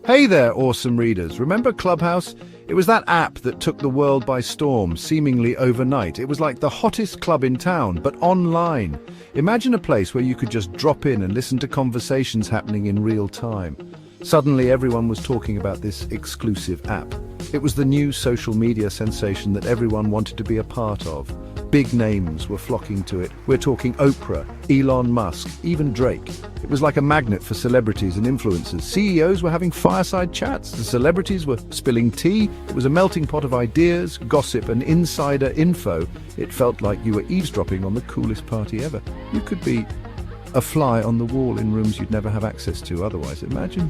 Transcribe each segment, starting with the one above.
Hey there, awesome readers. Remember Clubhouse? It was that app that took the world by storm, seemingly overnight. It was like the hottest club in town, but online. Imagine a place where you could just drop in and listen to conversations happening in real time. Suddenly, everyone was talking about this exclusive app. It was the new social media sensation that everyone wanted to be a part of. Big names were flocking to it. We're talking Oprah, Elon Musk, even Drake. It was like a magnet for celebrities and influencers. CEOs were having fireside chats. The celebrities were spilling tea. It was a melting pot of ideas, gossip, and insider info. It felt like you were eavesdropping on the coolest party ever. You could be a fly on the wall in rooms you'd never have access to otherwise. Imagine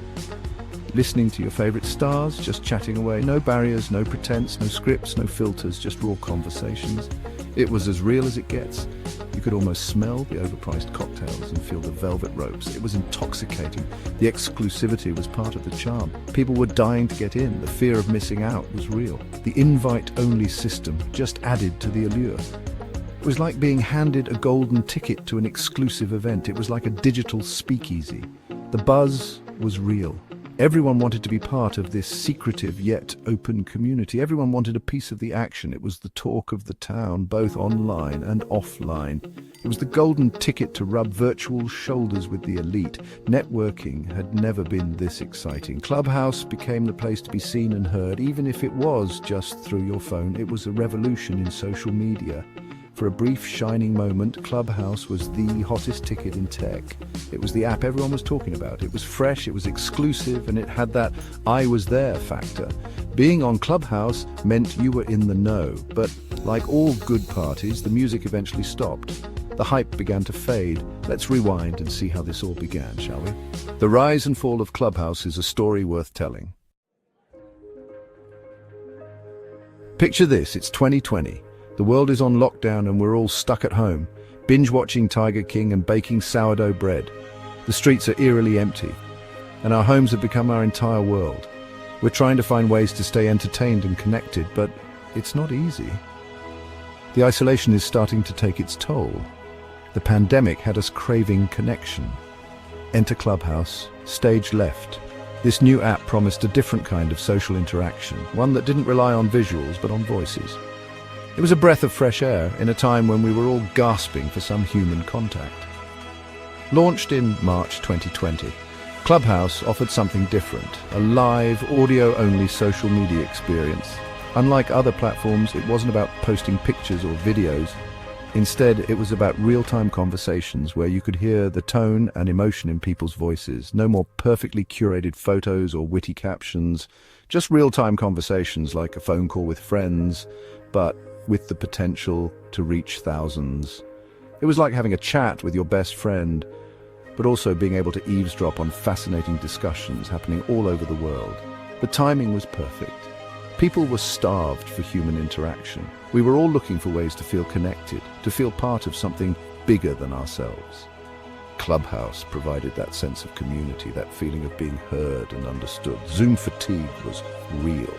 listening to your favorite stars, just chatting away. No barriers, no pretense, no scripts, no filters, just raw conversations. It was as real as it gets. You could almost smell the overpriced cocktails and feel the velvet ropes. It was intoxicating. The exclusivity was part of the charm. People were dying to get in. The fear of missing out was real. The invite-only system just added to the allure. It was like being handed a golden ticket to an exclusive event. It was like a digital speakeasy. The buzz was real. Everyone wanted to be part of this secretive yet open community. Everyone wanted a piece of the action. It was the talk of the town, both online and offline. It was the golden ticket to rub virtual shoulders with the elite. Networking had never been this exciting. Clubhouse became the place to be seen and heard, even if it was just through your phone. It was a revolution in social media. For a brief, shining moment, Clubhouse was the hottest ticket in tech. It was the app everyone was talking about. It was fresh, it was exclusive, and it had that "I was there" factor. Being on Clubhouse meant you were in the know, but like all good parties, the music eventually stopped. The hype began to fade. Let's rewind and see how this all began, shall we? The rise and fall of Clubhouse is a story worth telling. Picture this, it's 2020. The world is on lockdown and we're all stuck at home, binge-watching Tiger King and baking sourdough bread. The streets are eerily empty, and our homes have become our entire world. We're trying to find ways to stay entertained and connected, but it's not easy. The isolation is starting to take its toll. The pandemic had us craving connection. Enter Clubhouse, stage left. This new app promised a different kind of social interaction, one that didn't rely on visuals but on voices. It was a breath of fresh air in a time when we were all gasping for some human contact. Launched in March 2020, Clubhouse offered something different, a live, audio-only social media experience. Unlike other platforms, it wasn't about posting pictures or videos. Instead, it was about real-time conversations where you could hear the tone and emotion in people's voices. No more perfectly curated photos or witty captions, just real-time conversations like a phone call with friends, but with the potential to reach thousands. It was like having a chat with your best friend, but also being able to eavesdrop on fascinating discussions happening all over the world. The timing was perfect. People were starved for human interaction. We were all looking for ways to feel connected, to feel part of something bigger than ourselves. Clubhouse provided that sense of community, that feeling of being heard and understood. Zoom fatigue was real,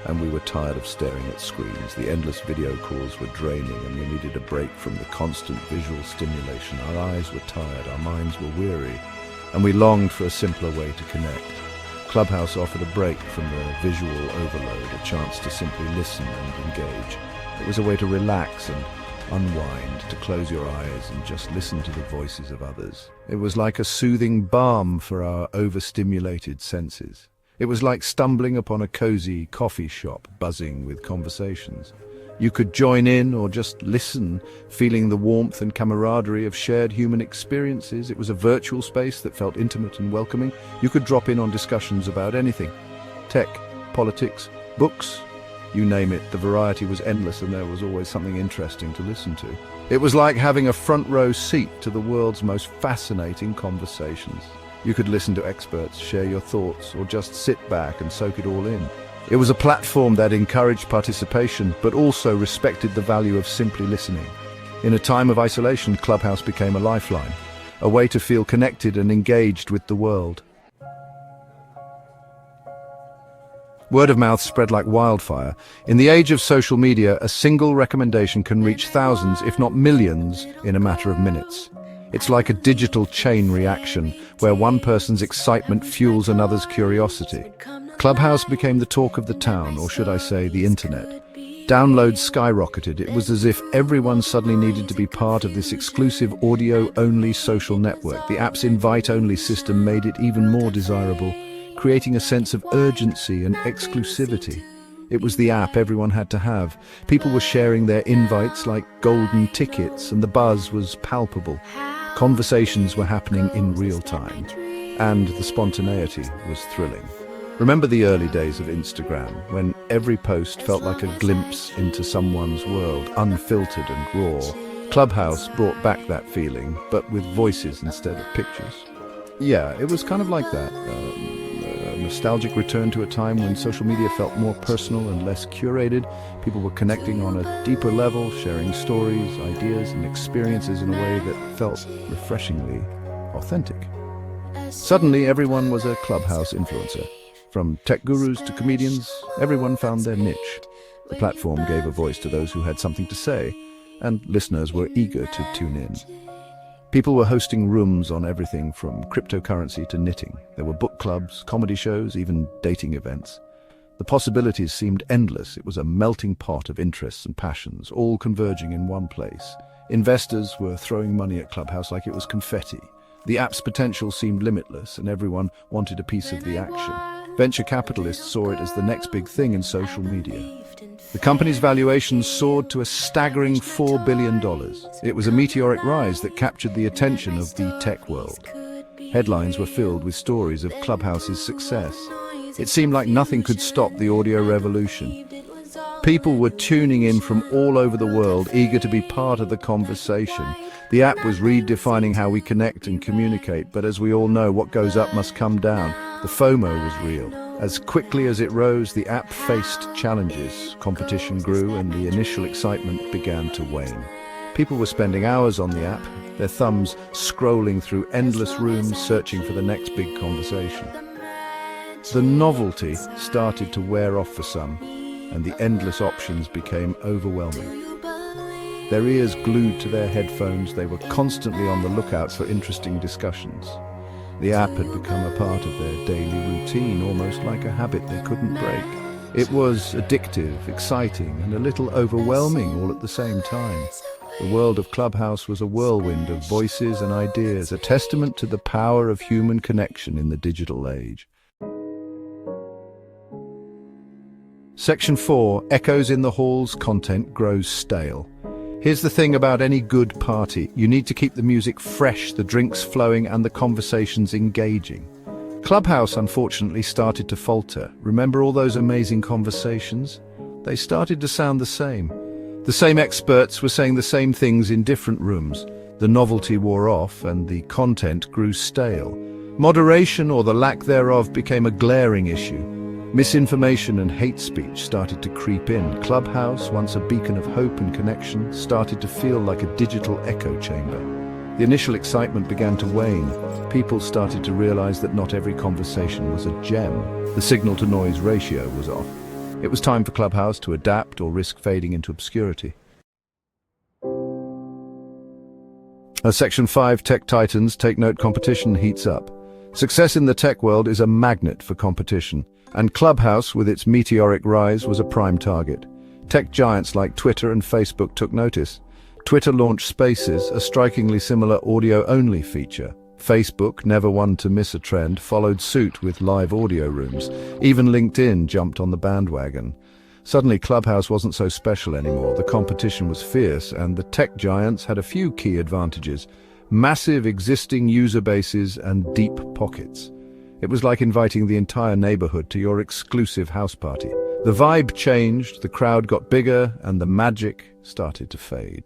and we were tired of staring at screens. The endless video calls were draining, and we needed a break from the constant visual stimulation. Our eyes were tired, our minds were weary, and we longed for a simpler way to connect. Clubhouse offered a break from the visual overload, a chance to simply listen and engage. It was a way to relax and unwind, to close your eyes and just listen to the voices of others. It was like a soothing balm for our overstimulated senses. It was like stumbling upon a cozy coffee shop buzzing with conversations. You could join in or just listen, feeling the warmth and camaraderie of shared human experiences. It was a virtual space that felt intimate and welcoming. You could drop in on discussions about anything: tech, politics, books, you name it. The variety was endless and there was always something interesting to listen to. It was like having a front row seat to the world's most fascinating conversations. You could listen to experts, share your thoughts, or just sit back and soak it all in. It was a platform that encouraged participation, but also respected the value of simply listening. In a time of isolation, Clubhouse became a lifeline, a way to feel connected and engaged with the world. Word of mouth spread like wildfire. In the age of social media, a single recommendation can reach thousands, if not millions, in a matter of minutes. It's like a digital chain reaction, where one person's excitement fuels another's curiosity. Clubhouse became the talk of the town, or should I say, the internet. Downloads skyrocketed. It was as if everyone suddenly needed to be part of this exclusive audio-only social network. The app's invite-only system made it even more desirable, creating a sense of urgency and exclusivity. It was the app everyone had to have. People were sharing their invites like golden tickets, and the buzz was palpable. Conversations were happening in real time, and the spontaneity was thrilling. Remember the early days of Instagram, when every post felt like a glimpse into someone's world, unfiltered and raw? Clubhouse brought back that feeling, but with voices instead of pictures. Yeah, it was kind of like that. A nostalgic return to a time when social media felt more personal and less curated. People were connecting on a deeper level, sharing stories, ideas, and experiences in a way that felt refreshingly authentic. Suddenly, everyone was a Clubhouse influencer. From tech gurus to comedians, everyone found their niche. The platform gave a voice to those who had something to say, and listeners were eager to tune in. People were hosting rooms on everything from cryptocurrency to knitting. There were book clubs, comedy shows, even dating events. The possibilities seemed endless. It was a melting pot of interests and passions, all converging in one place. Investors were throwing money at Clubhouse like it was confetti. The app's potential seemed limitless, and everyone wanted a piece of the action. Venture capitalists saw it as the next big thing in social media. The company's valuation soared to a staggering $4 billion. It was a meteoric rise that captured the attention of the tech world. Headlines were filled with stories of Clubhouse's success. It seemed like nothing could stop the audio revolution. People were tuning in from all over the world, eager to be part of the conversation. The app was redefining how we connect and communicate, but as we all know, what goes up must come down. The FOMO was real. As quickly as it rose, the app faced challenges. Competition grew, and the initial excitement began to wane. People were spending hours on the app, their thumbs scrolling through endless rooms, searching for the next big conversation. The novelty started to wear off for some, and the endless options became overwhelming. Their ears glued to their headphones, they were constantly on the lookout for interesting discussions. The app had become a part of their daily routine, almost like a habit they couldn't break. It was addictive, exciting, and a little overwhelming all at the same time. The world of Clubhouse was a whirlwind of voices and ideas, a testament to the power of human connection in the digital age. Section 4. Echoes in the halls, content grows stale. Here's the thing about any good party. You need to keep the music fresh, the drinks flowing, and the conversations engaging. Clubhouse, unfortunately, started to falter. Remember all those amazing conversations? They started to sound the same. The same experts were saying the same things in different rooms. The novelty wore off, and the content grew stale. Moderation, or the lack thereof, became a glaring issue. Misinformation and hate speech started to creep in. Clubhouse, once a beacon of hope and connection, started to feel like a digital echo chamber. The initial excitement began to wane. People started to realize that not every conversation was a gem. The signal-to-noise ratio was off. It was time for Clubhouse to adapt or risk fading into obscurity. Section 5, Tech Titans, take note, competition heats up. Success in the tech world is a magnet for competition, and Clubhouse, with its meteoric rise, was a prime target. Tech giants like Twitter and Facebook took notice. Twitter launched Spaces, a strikingly similar audio-only feature. Facebook, never one to miss a trend, followed suit with live audio rooms. Even LinkedIn jumped on the bandwagon. Suddenly, Clubhouse wasn't so special anymore. The competition was fierce, and the tech giants had a few key advantages: massive existing user bases and deep pockets. It was like inviting the entire neighborhood to your exclusive house party. The vibe changed, the crowd got bigger, and the magic started to fade.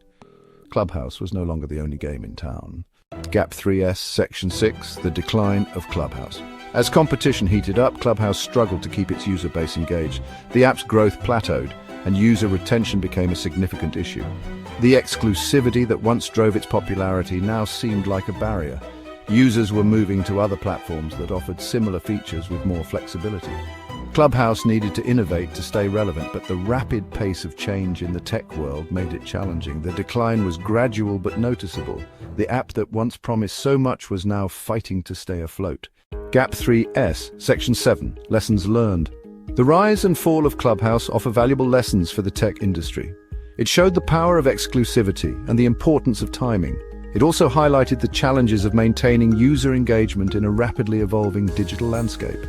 Clubhouse was no longer the only game in town. Gap 3S, Section 6, the decline of Clubhouse. As competition heated up, Clubhouse struggled to keep its user base engaged. The app's growth plateaued, and user retention became a significant issue. The exclusivity that once drove its popularity now seemed like a barrier. Users were moving to other platforms that offered similar features with more flexibility. Clubhouse needed to innovate to stay relevant, but the rapid pace of change in the tech world made it challenging. The decline was gradual but noticeable. The app that once promised so much was now fighting to stay afloat. Gap 3S, Section 7, Lessons Learned. The rise and fall of Clubhouse offer valuable lessons for the tech industry. It showed the power of exclusivity and the importance of timing. It also highlighted the challenges of maintaining user engagement in a rapidly evolving digital landscape.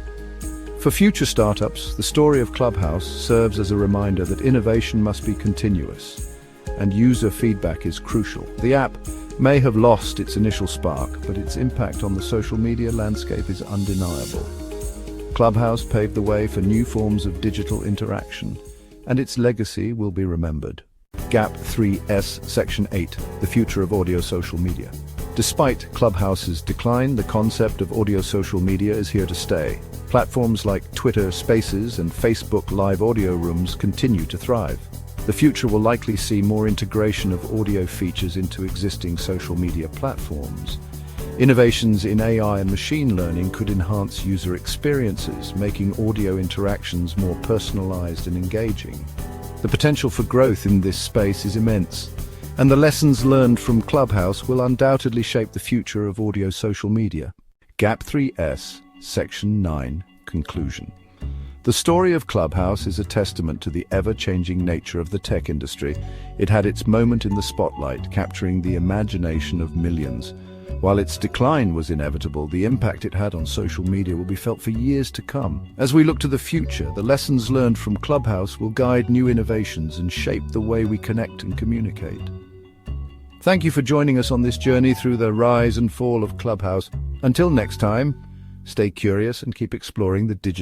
For future startups, the story of Clubhouse serves as a reminder that innovation must be continuous, and user feedback is crucial. The app may have lost its initial spark, but its impact on the social media landscape is undeniable. Clubhouse paved the way for new forms of digital interaction, and its legacy will be remembered. Gap 3S, Section 8, The Future of Audio Social Media. Despite Clubhouse's decline, the concept of audio social media is here to stay. Platforms like Twitter Spaces and Facebook Live audio rooms continue to thrive. The future will likely see more integration of audio features into existing social media platforms. Innovations in AI and machine learning could enhance user experiences, making audio interactions more personalized and engaging. The potential for growth in this space is immense, and the lessons learned from Clubhouse will undoubtedly shape the future of audio social media. Gap 3S, Section 9, Conclusion. The story of Clubhouse is a testament to the ever-changing nature of the tech industry. It had its moment in the spotlight, capturing the imagination of millions. While its decline was inevitable, the impact it had on social media will be felt for years to come. As we look to the future, the lessons learned from Clubhouse will guide new innovations and shape the way we connect and communicate. Thank you for joining us on this journey through the rise and fall of Clubhouse. Until next time, stay curious and keep exploring the digital